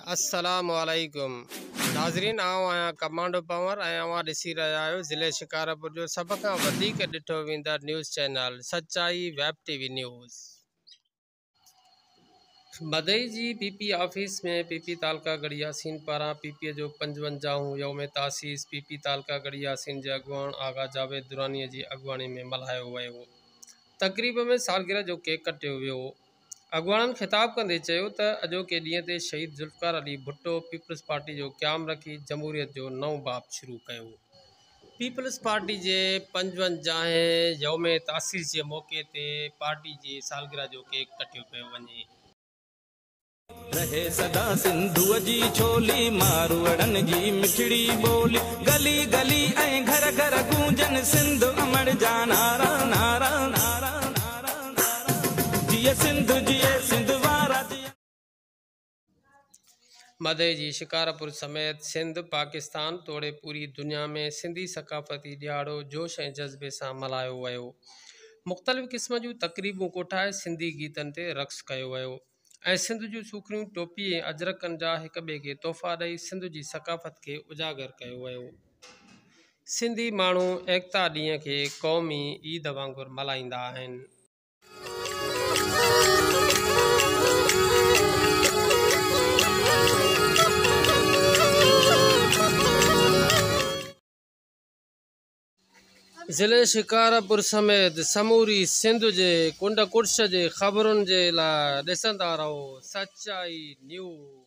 अस्सलाम वालेकुम नाज़रीन, आऊं आहियां कमांडो पवर ऐं अवां ॾिसी रहिया आहियो ज़िले शिकारपुर जो सभ खां वधीक ॾिठो वेंदड़ न्यूज़ चैनल सचाई वेब टीवी न्यूज़। मदई जी पीपी ऑफिस में पीपी तालका गढ़ी यासीन पारां पीपीअ जो 55 यौम तासीस पीपी तालका गढ़ी यासीन जे अॻुवाण आगा जावेद दुरानीअ जी अॻुवाणी में मल्हायो वियो। तक़रीब में सालगिरह जो केक कटियो वियो। अॻुवाणनि ख़िताब कंदे चयो त अॼोके ॾींहं ते शहीद ज़ुल्फ़िकार अली भुट्टो पीपल्स पार्टी जो क़याम रखी जमहूरियत जो नओं बाब शुरू कयो। पीपल्स पार्टी जे 55 यौम तासीस जे मौक़े ते पार्टी जी सालगिरह जो केक कटियो पियो वञे। रहे सदा सिंधुअ जी छोली मारवड़न जी मिठड़ी बोली गली गली ऐं घर घर गूंजन सिंध अमर जा नारा नारा नारा नारा जिए सिंध वारा मदई जी शिकारपुर समेत सिंध पाकिस्तान तोड़े पूरी दुनिया में सिंधी सकाफ़ती ॾियारो जोश ऐं जज़्बे सां मल्हायो वियो। मुख़्तलिफ़ क़िस्म जूं तक़रीबूं कोठाए सिंधी गीतनि ते रक़्स कयो वियो ऐं सिंध जूं सूखड़ियूं टोपी ऐं अजरकनि जा हिक ॿिए खे तोहफ़ा ॾेई सिंध जी सकाफ़त खे उजागर कयो वियो। सिंधी माण्हू एकता ॾींहं खे क़ौमी ईद वांगुरु मल्हाईंदा आहिनि। ज़िले शिकारपुर समेत समूरी सिंध जे कुंड कुर्श जे ख़बरुनि जे लाइ ॾिसंदा रहो सचाई न्यूज़।